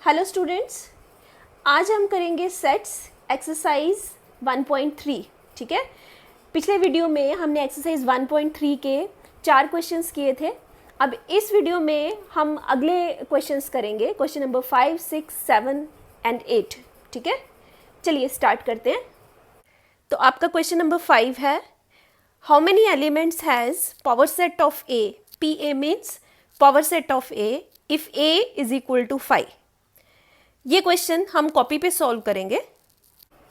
Hello students, आज हम करेंगे सेट्स एक्सरसाइज 1.3। ठीक है, पिछले वीडियो में हमने एक्सरसाइज 1.3 के 4 क्वेश्चंस किए थे। अब इस वीडियो में हम अगले क्वेश्चंस करेंगे, क्वेश्चन नंबर 5, 6, 7 एंड 8। ठीक है, चलिए स्टार्ट करते हैं। तो आपका क्वेश्चन नंबर 5 है, how many elements has power set of A, P A means power set of A if A is equal to 5। ये क्वेश्चन हम कॉपी पे सॉल्व करेंगे।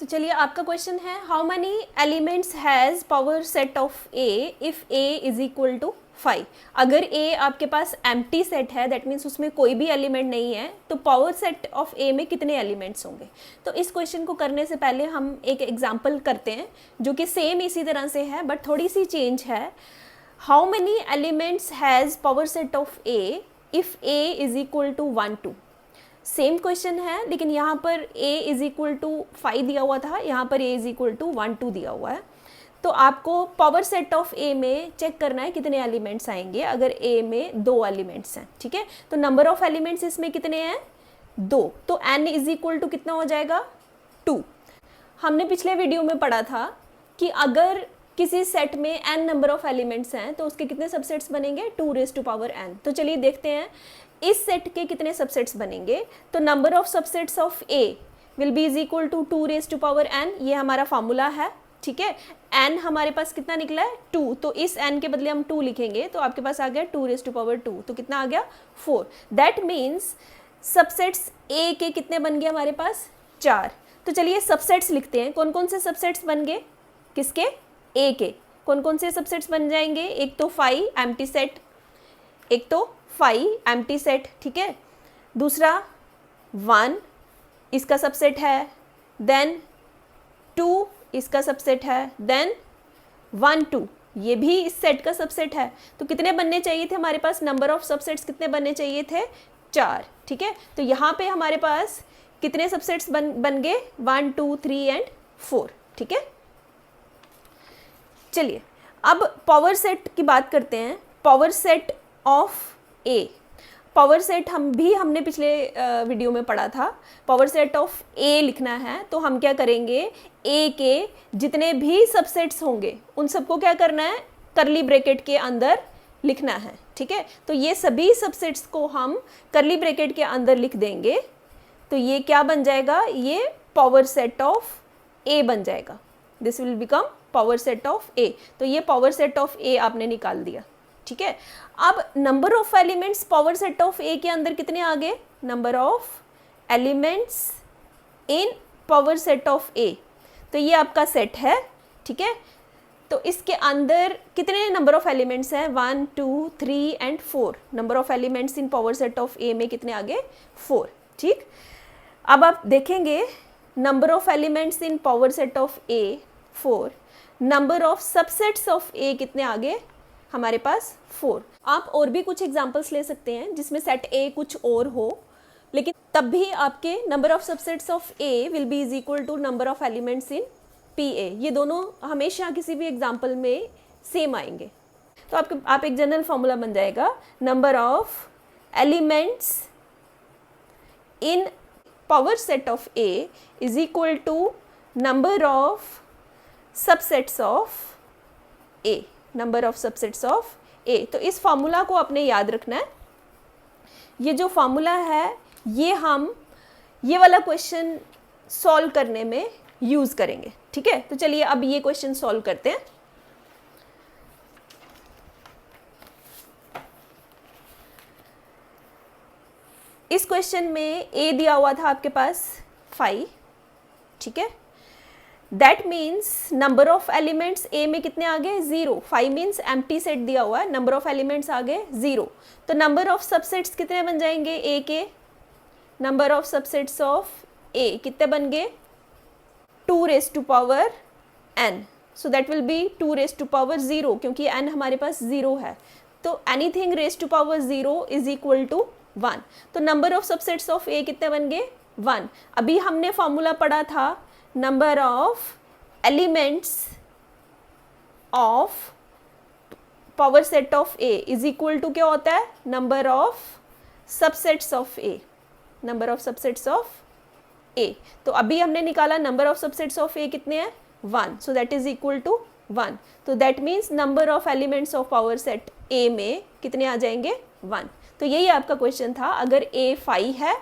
तो चलिए, आपका क्वेश्चन है, how many elements has power set of A if A is equal to 5। अगर A आपके पास एम्प्टी सेट है, दैट मीन्स उसमें कोई भी एलिमेंट नहीं है, तो पावर सेट ऑफ ए में कितने एलिमेंट्स होंगे। तो इस क्वेश्चन को करने से पहले हम एक एग्जाम्पल करते हैं जो कि सेम इसी तरह से है बट थोड़ी सी चेंज है। How many elements has power set of A if A is equal to 1, 2। Same question है, लेकिन यहाँ पर a इज इक्वल टू 5 दिया हुआ था, यहाँ पर a इज इक्वल टू 1, 2 दिया हुआ है। तो आपको पावर सेट ऑफ a में चेक करना है कितने एलिमेंट्स आएंगे। अगर a में 2 एलिमेंट्स हैं, ठीक है, तो नंबर ऑफ एलिमेंट्स इसमें कितने हैं, 2। तो n इज इक्वल टू कितना हो जाएगा, 2। हमने पिछले वीडियो में पढ़ा था कि अगर किसी सेट में n नंबर ऑफ एलिमेंट्स हैं तो उसके कितने सबसेट्स बनेंगे, 2 रेज़ टू पावर n। तो चलिए देखते हैं इस सेट के कितने सबसेट्स बनेंगे। तो number of subsets of a will be is equal to 2 raise to power n। ये हमारा फार्मूला है, ठीक है। n हमारे पास कितना निकला है, 2। तो इस n के बदले हम 2 लिखेंगे, तो आपके पास आ गया 2 रेज़ टू पावर 2। तो कितना आ गया, 4। दैट मीन्स सबसेट्स a के कितने बन गए हमारे पास, 4। तो चलिए सबसेट्स लिखते हैं। कौन कौन से सबसेट्स बन गए, किसके, a के। कौन कौन से सबसेट्स बन जाएंगे, एक तो 5 एम्प्टी सेट, एक तो 5 एम्प्टी सेट, ठीक है। दूसरा 1 इसका सबसेट है, देन 2 इसका सबसेट है, देन 1, 2 ये भी इस सेट का सबसेट है। तो कितने बनने चाहिए थे हमारे पास, नंबर ऑफ सबसेट्स कितने बनने चाहिए थे, 4, ठीक है। तो यहाँ पे हमारे पास कितने सबसेट्स बन गए, 1, 2, 3 एंड 4, ठीक है। चलिए अब पावर सेट की बात करते हैं। Power set of A, power set हमने पिछले वीडियो में पढ़ा था। पावर सेट ऑफ ए लिखना है तो हम क्या करेंगे, ए के जितने भी सबसेट्स होंगे उन सबको क्या करना है, करली ब्रैकेट के अंदर लिखना है, ठीक है। तो ये सभी सबसेट्स को हम करली ब्रैकेट के अंदर लिख देंगे। तो ये क्या बन जाएगा, ये पावर सेट ऑफ ए बन जाएगा। This will become power set of a. तो ये पावर सेट ऑफ ए आपने निकाल दिया, ठीक है। अब number of elements power set of a के अंदर कितने आ गए, number of elements in power set of a. तो ये आपका सेट है, ठीक है। तो इसके अंदर कितने नंबर ऑफ एलिमेंट्स हैं, 1, 2, 3 and 4। Number of elements in power set of a में कितने आ गए, 4, ठीक। अब आप देखेंगे number of elements in power set of a 4, number of subsets of ए कितने आ गए हमारे पास, 4। आप और भी कुछ एग्जांपल्स ले सकते हैं जिसमें सेट ए कुछ और हो, लेकिन तब भी आपके number of subsets of A will be is equal to number of elements in P A. ये दोनों हमेशा किसी भी एग्जांपल में सेम आएंगे। तो आप एक जनरल फॉर्मूला बन जाएगा, number of elements in power set of A is equal to number of subsets of a, number of subsets of a. तो इस फॉर्मूला को आपने याद रखना है। ये जो फॉर्मूला है ये हम ये वाला क्वेश्चन सॉल्व करने में यूज करेंगे, ठीक है। तो चलिए अब ये क्वेश्चन सॉल्व करते हैं। इस क्वेश्चन में ए दिया हुआ था आपके पास 5, ठीक है। That means number of elements a में कितने आ गए, 0। 5 मीन्स एम्प्टी सेट दिया हुआ है, नंबर ऑफ एलिमेंट्स आ गए 0। तो नंबर ऑफ सबसेट्स कितने बन जाएंगे ए के, नंबर ऑफ सबसेट्स ऑफ ए कितने बन गए, 2 raise to power n। So that will be 2 raise to power 0, क्योंकि n हमारे पास 0 है। तो anything raise to power 0 is equal to 1। तो नंबर ऑफ सबसेट्स ऑफ ए कितने बन गए, 1। अभी हमने फॉर्मूला पढ़ा था, number of elements of power set of A is equal to क्या होता है, number of subsets of a, number of subsets of a. तो अभी हमने निकाला नंबर ऑफ सबसेट्स ऑफ ए कितने हैं 1, so that is equal to 1। तो that means number of elements of power set a में कितने आ जाएंगे 1। तो यही आपका क्वेश्चन था, अगर ए 5 है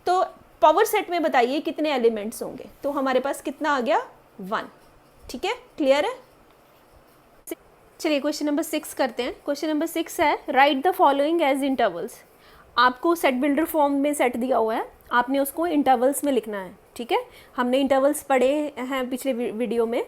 तो पावर सेट में बताइए कितने एलिमेंट्स होंगे। तो हमारे पास कितना आ गया 1। ठीक है, क्लियर है। चलिए क्वेश्चन नंबर 6 करते हैं। क्वेश्चन नंबर 6 है write the following as intervals. आपको सेट बिल्डर फॉर्म में सेट दिया हुआ है, आपने उसको इंटरवल्स में लिखना है। ठीक है, हमने इंटरवल्स पढ़े हैं पिछले वीडियो में,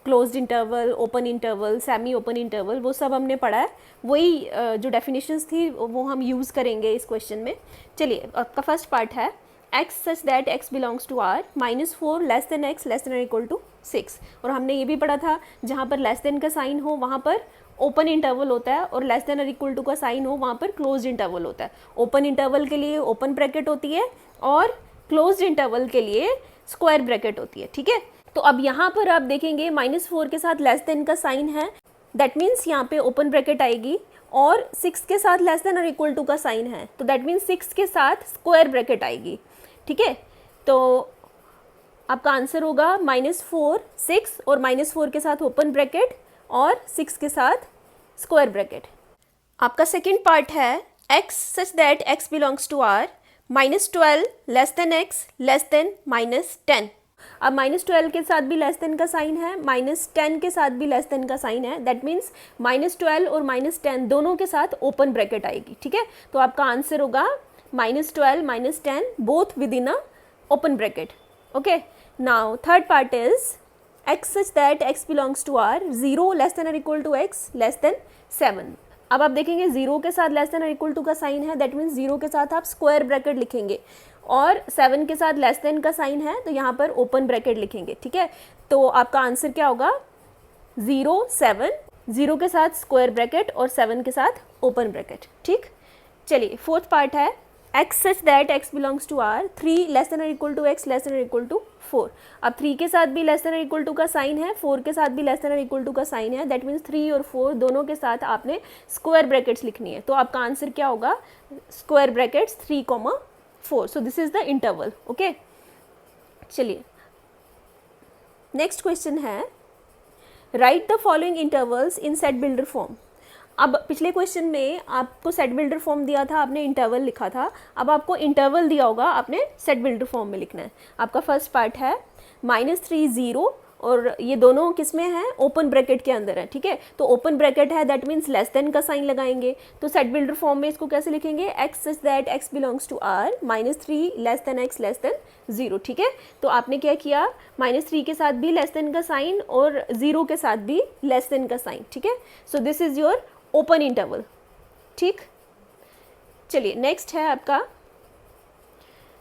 closed interval, open interval, semi open interval, वो सब हमने पढ़ा है। वही जो डेफिनेशंस थी वो हम यूज़ करेंगे इस क्वेश्चन में। चलिए आपका फर्स्ट पार्ट है x such that x belongs to r -4 less than x less than और इक्वल टू 6। और हमने ये भी पढ़ा था जहाँ पर लेस देन का साइन हो वहाँ पर ओपन इंटरवल होता है, और लेस देन और इक्वल टू का साइन हो वहाँ पर क्लोज्ड इंटरवल होता है। ओपन इंटरवल के लिए ओपन ब्रैकेट होती है और क्लोज्ड इंटरवल के लिए स्क्वायर ब्रैकेट होती है। ठीक है, तो अब यहाँ पर आप देखेंगे -4 के साथ लेस देन का साइन है, दैट मीन्स यहाँ पे ओपन ब्रैकेट आएगी, और 6 के साथ लेस देन और इक्वल टू का साइन है, तो दैट मीन्स 6 के साथ स्क्वायर ब्रैकेट आएगी। ठीक है, तो आपका आंसर होगा -4, 6 और -4 के साथ ओपन ब्रैकेट और 6 के साथ स्क्वायर ब्रैकेट। आपका सेकंड पार्ट है x such that x belongs to r -12 less than x less than -10। अब -12 के साथ भी लेस देन का साइन है, -10 के साथ भी लेस देन का साइन है, दैट मीन्स -12 और -10 दोनों के साथ ओपन ब्रैकेट आएगी। ठीक है, तो आपका आंसर होगा -12 -10 both within a open bracket. Okay, now third part is x such that x belongs to r 0 less than और equal to x less than 7। अब आप देखेंगे 0 के साथ लेस देन और इक्वल टू का साइन है, दैट मीन्स 0 के साथ आप स्क्वायर ब्रैकेट लिखेंगे, और 7 के साथ लेस देन का साइन है तो यहाँ पर ओपन ब्रैकेट लिखेंगे। ठीक है, तो आपका आंसर क्या होगा 0 7, 0 के साथ स्क्वायर ब्रैकेट और 7 के साथ ओपन ब्रैकेट। ठीक, चलिए फोर्थ पार्ट है x such that x belongs to r 3 less than और equal to x less than और इक्वल टू 4। अब 3 के साथ भी लेस देन और इक्वल टू का साइन है, 4 के साथ भी लेस देन और इक्वल टू का साइन है, दैट मीन्स 3 और 4 दोनों के साथ आपने स्क्वायर ब्रैकेट्स लिखनी है। तो आपका आंसर क्या होगा square brackets 3, 4। So this is the interval. Okay, चलिए नेक्स्ट क्वेश्चन है write the following intervals in set builder form. अब पिछले क्वेश्चन में आपको सेट बिल्डर फॉर्म दिया था, आपने इंटरवल लिखा था, अब आपको इंटरवल दिया होगा, आपने सेट बिल्डर फॉर्म में लिखना है। आपका फर्स्ट पार्ट है -3 0, और ये दोनों किस में है ओपन ब्रैकेट के अंदर है। ठीक है, तो ओपन ब्रैकेट है दैट मीन्स लेस देन का साइन लगाएंगे, तो सेट बिल्डर फॉर्म में इसको कैसे लिखेंगे x such that x belongs to r -3 less than x less than 0। ठीक है, तो आपने क्या किया -3 के साथ भी लेस देन का साइन और 0 के साथ भी लेस देन का साइन। ठीक है, so this is your open interval. ठीक, चलिए नेक्स्ट है आपका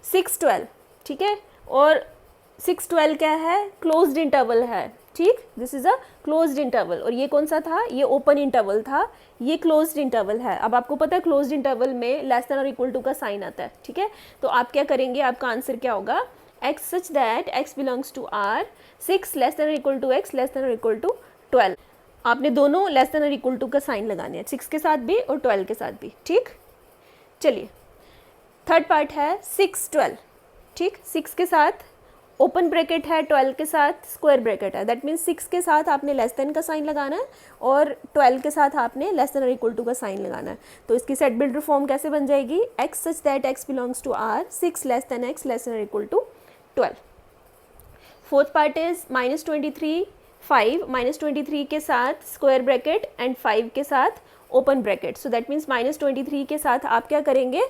6 12। ठीक है, और 6 12 क्या है क्लोज्ड इंटरवल है। ठीक, this is a closed interval, और ये कौन सा था ये ओपन इंटरवल था, ये क्लोज्ड इंटरवल है। अब आपको पता है क्लोज्ड इंटरवल में लेस देन और इक्वल टू का साइन आता है। ठीक है, तो आप क्या करेंगे, आपका आंसर क्या होगा x such that x belongs to r 6 less than और equal to x less than और इक्वल टू 12। आपने दोनों लेस देन और इक्वल टू का साइन लगाने हैं, 6 के साथ भी और 12 के साथ भी। ठीक, चलिए थर्ड पार्ट है 6 12। ठीक, 6 के साथ ओपन ब्रैकेट है, 12 के साथ स्क्वायर ब्रैकेट है, दैट मीन्स 6 के साथ आपने लेस देन का साइन लगाना है और 12 के साथ आपने लेस देन और इक्वल टू का साइन लगाना है। तो इसकी सेट बिल्डर फॉर्म कैसे बन जाएगी x such that x belongs to r 6 less than x less than और equal to 12। Fourth part is -23 5 -23 के साथ स्क्वायर ब्रैकेट एंड 5 के साथ open bracket, so that means -23 के साथ आप क्या करेंगे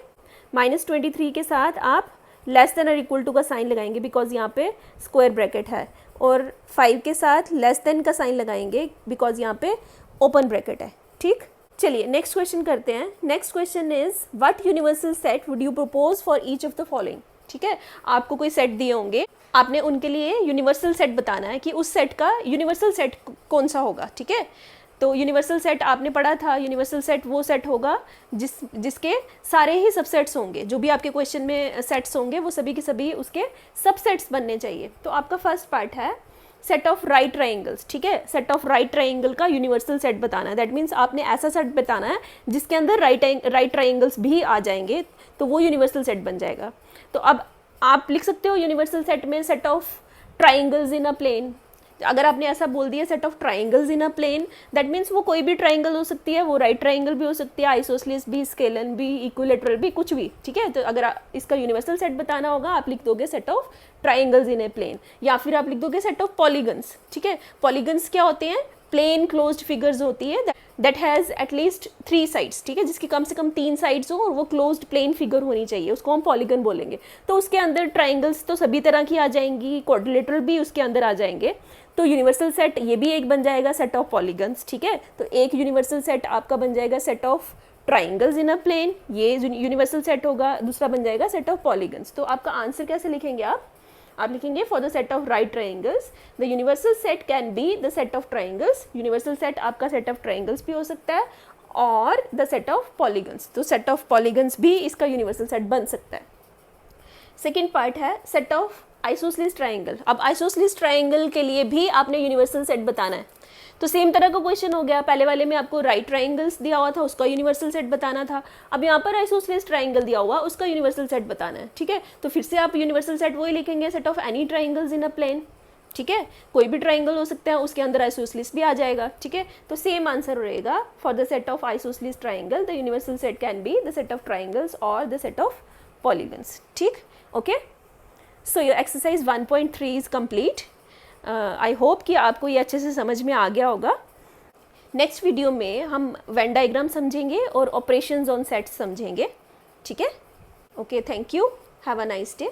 -23 के साथ आप लेस देन और इक्वल टू का साइन लगाएंगे बिकॉज यहाँ पे स्क्वायर ब्रैकेट है, और 5 के साथ लेस देन का साइन लगाएंगे बिकॉज यहाँ पे ओपन ब्रैकेट है। ठीक, चलिए नेक्स्ट क्वेश्चन करते हैं। Next question is what universal set would you propose for each of the following. ठीक है, आपको कोई सेट दिए होंगे, आपने उनके लिए यूनिवर्सल सेट बताना है कि उस सेट का यूनिवर्सल सेट कौन सा होगा। ठीक है, तो यूनिवर्सल सेट आपने पढ़ा था, यूनिवर्सल सेट वो सेट होगा जिसके सारे ही सबसेट्स होंगे, जो भी आपके क्वेश्चन में सेट्स होंगे वो सभी के सभी उसके सबसेट्स बनने चाहिए। तो आपका फर्स्ट पार्ट है सेट ऑफ राइट ट्राइंगल्स, ठीक है, सेट ऑफ राइट ट्राइंगल का यूनिवर्सल सेट बताना है। दैट मीन्स आपने ऐसा सेट बताना है जिसके अंदर राइट ट्राइंगल्स भी आ जाएंगे, तो वो यूनिवर्सल सेट बन जाएगा। तो अब आप लिख सकते हो यूनिवर्सल सेट में set of triangles in a plane. अगर आपने ऐसा बोल दिया set of triangles in a plane, that means वो कोई भी ट्राइंगल हो सकती है, वो राइट ट्राइंगल भी हो सकती है, आइसोसेलेस भी, स्केलन भी, इक्विलेटरल भी, कुछ भी, ठीक है। तो अगर इसका यूनिवर्सल सेट बताना होगा आप लिख दोगे set of triangles in a plane, या फिर आप लिख दोगे सेट ऑफ पॉलीगन्स, ठीक है। पॉलीगन्स क्या होते हैं? प्लेन क्लोज्ड फिगर्स होती है दैट हैज़ एटलीस्ट 3 साइड्स, ठीक है, जिसकी कम से कम 3 साइड्स हो और वो क्लोज्ड प्लेन फिगर होनी चाहिए, उसको हम पॉलीगन बोलेंगे। तो उसके अंदर ट्राइंगल्स तो सभी तरह की आ जाएंगी, क्वाड्रिलेटरल भी उसके अंदर आ जाएंगे। तो यूनिवर्सल सेट ये भी एक बन जाएगा सेट ऑफ पॉलीगन्स, ठीक है। तो एक यूनिवर्सल सेट आपका बन जाएगा set of triangles in a plane, ये यूनिवर्सल सेट होगा। दूसरा बन जाएगा सेट ऑफ पॉलीगन्स। तो आपका आंसर कैसे लिखेंगे आप लिखेंगे for the set of right triangles the universal set can be the set of triangles. Universal set आपका सेट ऑफ ट्राइंगल्स भी हो सकता है और द सेट ऑफ पॉलीगन्स, तो सेट ऑफ पॉलीगन्स भी इसका यूनिवर्सल सेट बन सकता है। सेकेंड पार्ट है सेट ऑफ आइसोसेलेस ट्राइंगल। अब आइसोसेलेस ट्राइंगल के लिए भी आपने यूनिवर्सल सेट बताना है। तो सेम तरह का क्वेश्चन हो गया, पहले वाले में आपको राइट ट्राइंगल्स दिया हुआ था, उसका यूनिवर्सल सेट बताना था। अब यहाँ पर आइसोसेलेस ट्राइंगल दिया हुआ, उसका यूनिवर्सल सेट बताना है, ठीक है। तो फिर से आप यूनिवर्सल सेट वही लिखेंगे set of any triangles in a plane, ठीक है, कोई भी ट्राइंगल हो सकता है, उसके अंदर आइसोसेलेस भी आ जाएगा, ठीक है। तो सेम आंसर रहेगा for the set of isosceles triangle the universal set can be the set of triangles और द सेट ऑफ पॉलीगन्स, ठीक, okay. So your exercise 1.3 is complete. I hope कि आपको ये अच्छे से समझ में आ गया होगा। नेक्स्ट वीडियो में हम वेन डायग्राम समझेंगे और ऑपरेशंस ऑन सेट्स समझेंगे, ठीक है। Okay, thank you, have a nice day.